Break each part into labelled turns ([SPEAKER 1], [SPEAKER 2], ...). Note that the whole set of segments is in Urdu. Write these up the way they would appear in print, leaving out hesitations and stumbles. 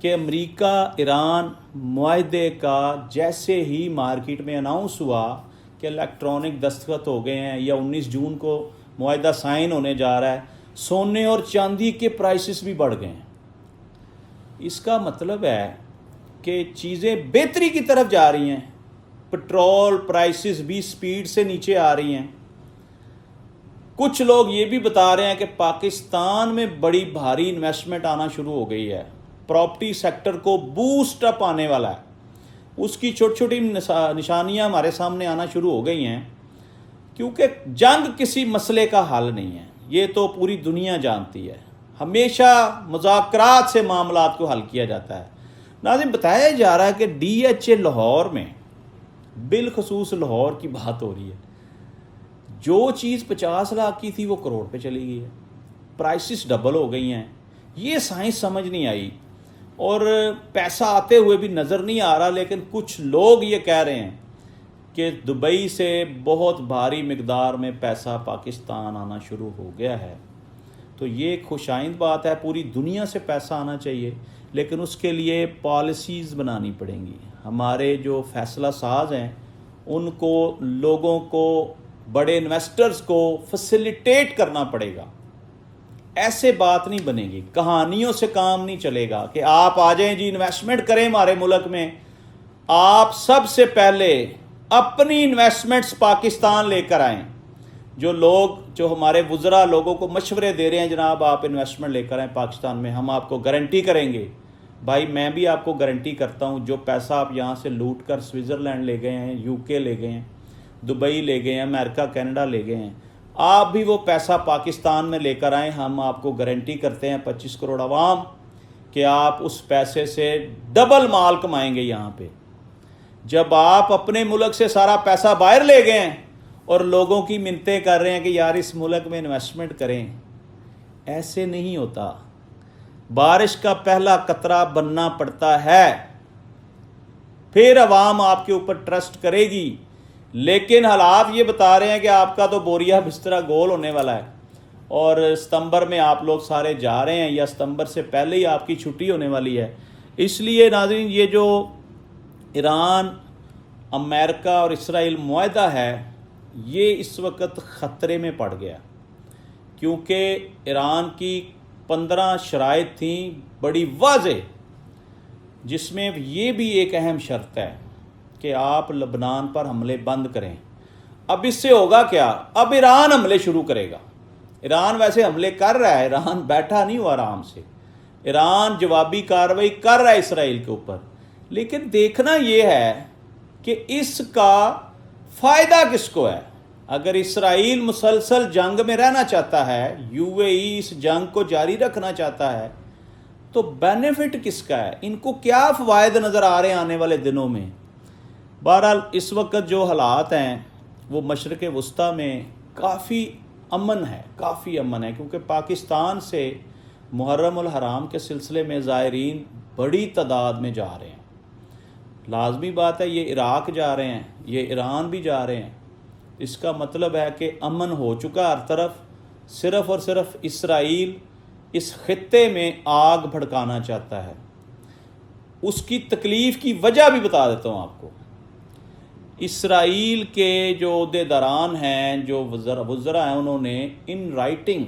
[SPEAKER 1] کہ امریکہ ایران معاہدے کا جیسے ہی مارکیٹ میں اناؤنس ہوا کہ الیکٹرانک دستخط ہو گئے ہیں یا 19 جون کو معاہدہ سائن ہونے جا رہا ہے، سونے اور چاندی کے پرائسز بھی بڑھ گئے ہیں۔ اس کا مطلب ہے کہ چیزیں بہتری کی طرف جا رہی ہیں، پٹرول پرائسز بھی سپیڈ سے نیچے آ رہی ہیں۔ کچھ لوگ یہ بھی بتا رہے ہیں کہ پاکستان میں بڑی بھاری انویسٹمنٹ آنا شروع ہو گئی ہے، پراپرٹی سیکٹر کو بوسٹ اپ آنے والا ہے، اس کی چھوٹی چھوٹی نشانیاں ہمارے سامنے آنا شروع ہو گئی ہیں، کیونکہ جنگ کسی مسئلے کا حل نہیں ہے، یہ تو پوری دنیا جانتی ہے، ہمیشہ مذاکرات سے معاملات کو حل کیا جاتا ہے۔ ناظرین، بتایا جا رہا ہے کہ ڈی ایچ اے لاہور میں، بالخصوص لاہور کی بات ہو رہی ہے، جو چیز 50 لاکھ کی تھی وہ کروڑ پہ چلی گئی ہے، پرائسز ڈبل ہو گئی ہیں۔ یہ سائنس سمجھ نہیں آئی اور پیسہ آتے ہوئے بھی نظر نہیں آ رہا، لیکن کچھ لوگ یہ کہہ رہے ہیں کہ دبئی سے بہت بھاری مقدار میں پیسہ پاکستان آنا شروع ہو گیا ہے۔ تو یہ ایک خوش آئند بات ہے، پوری دنیا سے پیسہ آنا چاہیے، لیکن اس کے لیے پالیسیز بنانی پڑیں گی۔ ہمارے جو فیصلہ ساز ہیں ان کو، لوگوں کو، بڑے انویسٹرز کو فیسیلیٹیٹ کرنا پڑے گا۔ ایسے بات نہیں بنے گی، کہانیوں سے کام نہیں چلے گا کہ آپ آ جائیں جی انویسٹمنٹ کریں ہمارے ملک میں۔ آپ سب سے پہلے اپنی انویسٹمنٹس پاکستان لے کر آئیں۔ جو ہمارے وزراء لوگوں کو مشورے دے رہے ہیں، جناب آپ انویسٹمنٹ لے کر آئیں پاکستان میں، ہم آپ کو گارنٹی کریں گے۔ بھائی میں بھی آپ کو گارنٹی کرتا ہوں، جو پیسہ آپ یہاں سے لوٹ کر سوئٹزرلینڈ لے گئے ہیں، یو کے لے گئے ہیں، دبئی لے گئے ہیں، امریکہ کینیڈا لے گئے ہیں، آپ بھی وہ پیسہ پاکستان میں لے کر آئیں۔ ہم آپ کو گارنٹی کرتے ہیں 25 کروڑ عوام کہ آپ اس پیسے سے ڈبل مال کمائیں گے یہاں پہ۔ جب آپ اپنے ملک سے سارا پیسہ باہر لے گئے ہیں اور لوگوں کی منتیں کر رہے ہیں کہ یار اس ملک میں انویسٹمنٹ کریں، ایسے نہیں ہوتا۔ بارش کا پہلا قطرہ بننا پڑتا ہے، پھر عوام آپ کے اوپر ٹرسٹ کرے گی۔ لیکن حالات یہ بتا رہے ہیں کہ آپ کا تو بوریا بسترا گول ہونے والا ہے، اور ستمبر میں آپ لوگ سارے جا رہے ہیں، یا ستمبر سے پہلے ہی آپ کی چھٹی ہونے والی ہے۔ اس لیے ناظرین، یہ جو ایران، امریکہ اور اسرائیل معاہدہ ہے، یہ اس وقت خطرے میں پڑ گیا، کیونکہ ایران کی 15 شرائط تھیں بڑی واضح، جس میں یہ بھی ایک اہم شرط ہے کہ آپ لبنان پر حملے بند کریں۔ اب اس سے ہوگا کیا؟ اب ایران حملے شروع کرے گا۔ ایران ویسے حملے کر رہا ہے، ایران بیٹھا نہیں ہوا آرام سے، ایران جوابی کارروائی کر رہا ہے اسرائیل کے اوپر، لیکن دیکھنا یہ ہے کہ اس کا فائدہ کس کو ہے۔ اگر اسرائیل مسلسل جنگ میں رہنا چاہتا ہے، یو اے ای اس جنگ کو جاری رکھنا چاہتا ہے، تو بینیفٹ کس کا ہے؟ ان کو کیا فوائد نظر آ رہے ہیں آنے والے دنوں میں؟ بہرحال اس وقت جو حالات ہیں وہ مشرق وسطیٰ میں کافی امن ہے، کیونکہ پاکستان سے محرم الحرام کے سلسلے میں زائرین بڑی تعداد میں جا رہے ہیں۔ لازمی بات ہے، یہ عراق جا رہے ہیں، یہ ایران بھی جا رہے ہیں۔ اس کا مطلب ہے کہ امن ہو چکا ہر طرف، صرف اور صرف اسرائیل اس خطے میں آگ بھڑکانا چاہتا ہے۔ اس کی تکلیف کی وجہ بھی بتا دیتا ہوں آپ کو۔ اسرائیل کے جو عہدیداران ہیں، جو وزراء ہیں، انہوں نے ان رائٹنگ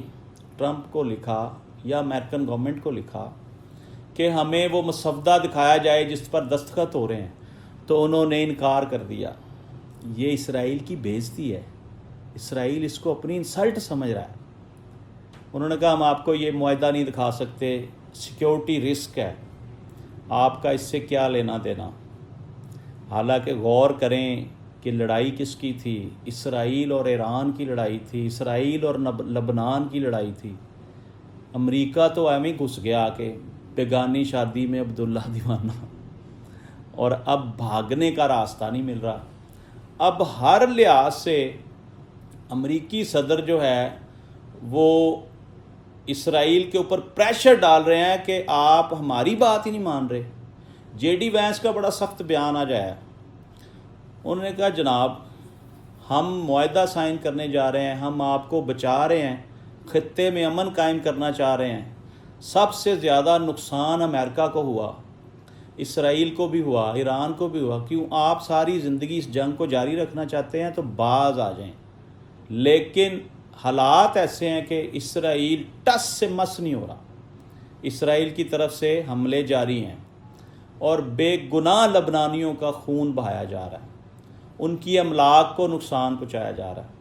[SPEAKER 1] ٹرمپ کو لکھا یا امریکن گورنمنٹ کو لکھا کہ ہمیں وہ مسودہ دکھایا جائے جس پر دستخط ہو رہے ہیں، تو انہوں نے انکار کر دیا۔ یہ اسرائیل کی بے عزتی ہے، اسرائیل اس کو اپنی انسلٹ سمجھ رہا ہے۔ انہوں نے کہا ہم آپ کو یہ معاہدہ نہیں دکھا سکتے، سیکیورٹی رسک ہے، آپ کا اس سے کیا لینا دینا۔ حالانکہ غور کریں کہ لڑائی کس کی تھی؟ اسرائیل اور ایران کی لڑائی تھی، اسرائیل اور لبنان کی لڑائی تھی۔ امریکہ تو ایویں گھس گیا کہ بیگانی شادی میں عبداللہ دیوانہ، اور اب بھاگنے کا راستہ نہیں مل رہا۔ اب ہر لحاظ سے امریکی صدر جو ہے وہ اسرائیل کے اوپر پریشر ڈال رہے ہیں کہ آپ ہماری بات ہی نہیں مان رہے۔ جے ڈی وینس کا بڑا سخت بیان آ جایا، انہوں نے کہا جناب ہم معاہدہ سائن کرنے جا رہے ہیں، ہم آپ کو بچا رہے ہیں، خطے میں امن قائم کرنا چاہ رہے ہیں، سب سے زیادہ نقصان امریکہ کو ہوا، اسرائیل کو بھی ہوا، ایران کو بھی ہوا۔ کیوں؟ آپ ساری زندگی اس جنگ کو جاری رکھنا چاہتے ہیں تو باز آ جائیں، لیکن حالات ایسے ہیں کہ اسرائیل ٹس سے مس نہیں ہو رہا۔ اسرائیل کی طرف سے حملے جاری ہیں اور بے گناہ لبنانیوں کا خون بہایا جا رہا ہے، ان کی املاک کو نقصان پہنچایا جا رہا ہے،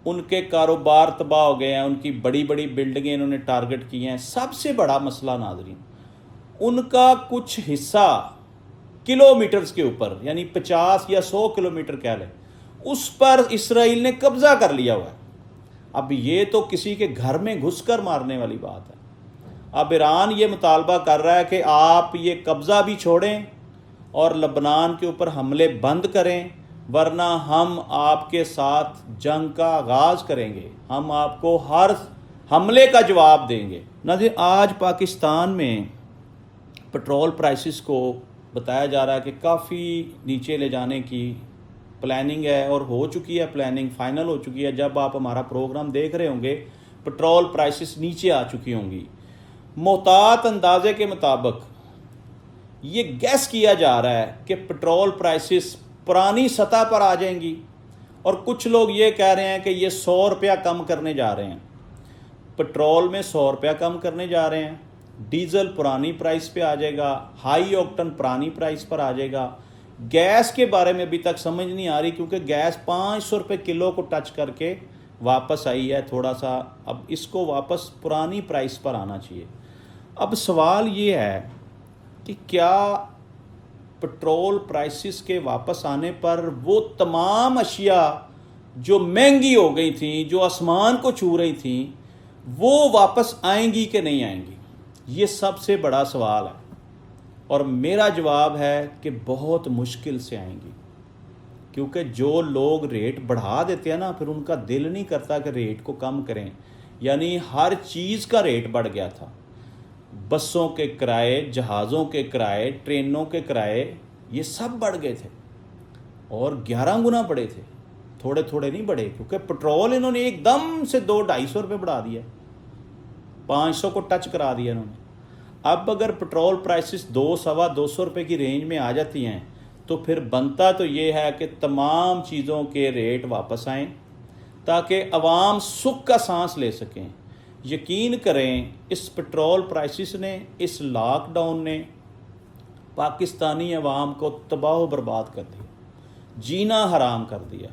[SPEAKER 1] ان کے کاروبار تباہ ہو گئے ہیں، ان کی بڑی بڑی بلڈنگیں انہوں نے ٹارگٹ کی ہیں۔ سب سے بڑا مسئلہ ناظرین، ان کا کچھ حصہ کلومیٹرز کے اوپر، یعنی 50 یا 100 کلومیٹر کہہ لیں، اس پر اسرائیل نے قبضہ کر لیا ہوا ہے۔ اب یہ تو کسی کے گھر میں گھس کر مارنے والی بات ہے۔ اب ایران یہ مطالبہ کر رہا ہے کہ آپ یہ قبضہ بھی چھوڑیں اور لبنان کے اوپر حملے بند کریں، ورنہ ہم آپ کے ساتھ جنگ کا آغاز کریں گے، ہم آپ کو ہر حملے کا جواب دیں گے۔ ناظرین، آج پاکستان میں پٹرول پرائسز کو بتایا جا رہا ہے کہ کافی نیچے لے جانے کی پلاننگ ہے، اور ہو چکی ہے، پلاننگ فائنل ہو چکی ہے۔ جب آپ ہمارا پروگرام دیکھ رہے ہوں گے پٹرول پرائسز نیچے آ چکی ہوں گی۔ محتاط اندازے کے مطابق یہ گیس کیا جا رہا ہے کہ پٹرول پرائسز پرانی سطح پر آ جائیں گی، اور کچھ لوگ یہ کہہ رہے ہیں کہ یہ 100 روپیہ کم کرنے جا رہے ہیں، پٹرول میں 100 روپیہ کم کرنے جا رہے ہیں، ڈیزل پرانی پرائس پہ آ جائے گا، ہائی آکٹن پرانی پرائس پر آ جائے گا۔ گیس کے بارے میں ابھی تک سمجھ نہیں آ رہی، کیونکہ گیس 500 روپے کلو کو ٹچ کر کے واپس آئی ہے تھوڑا سا، اب اس کو واپس پرانی پرائس پر آنا چاہیے۔ اب سوال یہ ہے کہ کیا پٹرول پرائسز کے واپس آنے پر وہ تمام اشیاء جو مہنگی ہو گئی تھیں، جو آسمان کو چھو رہی تھیں، وہ واپس آئیں گی کہ نہیں آئیں گی؟ یہ سب سے بڑا سوال ہے، اور میرا جواب ہے کہ بہت مشکل سے آئیں گی، کیونکہ جو لوگ ریٹ بڑھا دیتے ہیں نا، پھر ان کا دل نہیں کرتا کہ ریٹ کو کم کریں۔ یعنی ہر چیز کا ریٹ بڑھ گیا تھا، بسوں کے کرائے، جہازوں کے کرائے، ٹرینوں کے کرائے، یہ سب بڑھ گئے تھے، اور 11 گنا بڑھے تھے، تھوڑے تھوڑے نہیں بڑھے، کیونکہ پٹرول انہوں نے ایک دم سے 200-250 روپے بڑھا دیا، 500 کو ٹچ کرا دیا انہوں نے۔ اب اگر پٹرول پرائسز 200-250 روپے کی رینج میں آ جاتی ہیں تو پھر بنتا تو یہ ہے کہ تمام چیزوں کے ریٹ واپس آئیں تاکہ عوام سکھ کا سانس لے سکیں۔ یقین کریں، اس پٹرول پرائسز نے، اس لاک ڈاؤن نے پاکستانی عوام کو تباہ و برباد کر دیا، جینا حرام کر دیا۔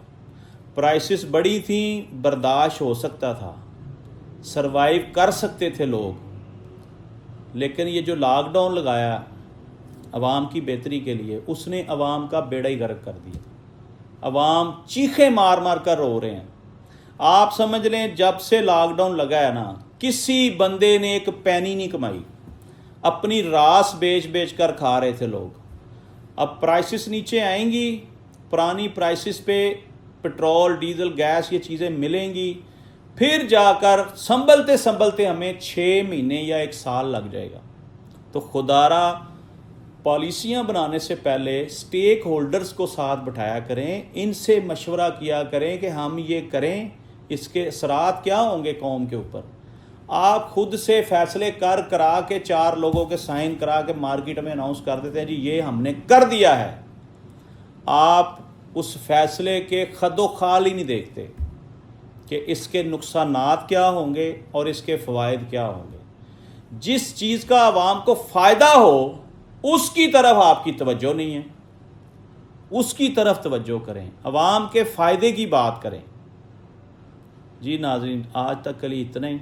[SPEAKER 1] پرائسز بڑی تھیں، برداشت ہو سکتا تھا، سروائیو کر سکتے تھے لوگ، لیکن یہ جو لاک ڈاؤن لگایا عوام کی بہتری کے لیے، اس نے عوام کا بیڑا ہی غرق کر دیا۔ عوام چیخیں مار مار کر رو رہے ہیں۔ آپ سمجھ لیں جب سے لاک ڈاؤن لگا ہے نا، کسی بندے نے ایک پینی نہیں کمائی، اپنی راس بیچ بیچ کر کھا رہے تھے لوگ۔ اب پرائسز نیچے آئیں گی، پرانی پرائسز پہ پٹرول، ڈیزل، گیس یہ چیزیں ملیں گی، پھر جا کر سنبھلتے سنبھلتے ہمیں 6 مہینے یا 1 سال لگ جائے گا۔ تو خدارا پالیسیاں بنانے سے پہلے سٹیک ہولڈرز کو ساتھ بٹھایا کریں، ان سے مشورہ کیا کریں کہ ہم یہ کریں، اس کے اثرات کیا ہوں گے قوم کے اوپر۔ آپ خود سے فیصلے کرا کے 4 لوگوں کے سائن کرا کے مارکیٹ میں اناؤنس کر دیتے ہیں جی یہ ہم نے کر دیا ہے، آپ اس فیصلے کے خد و خال ہی نہیں دیکھتے کہ اس کے نقصانات کیا ہوں گے اور اس کے فوائد کیا ہوں گے۔ جس چیز کا عوام کو فائدہ ہو اس کی طرف آپ کی توجہ نہیں ہے، اس کی طرف توجہ کریں، عوام کے فائدے کی بات کریں۔ جی ناظرین، آج تک کے لیے اتنا ہی۔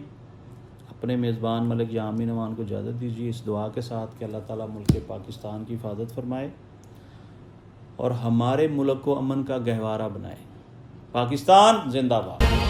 [SPEAKER 1] اپنے میزبان ملک یامین اوان کو اجازت دیجیے اس دعا کے ساتھ کہ اللہ تعالیٰ ملک پاکستان کی حفاظت فرمائے اور ہمارے ملک کو امن کا گہوارہ بنائے۔ پاکستان زندہ باد۔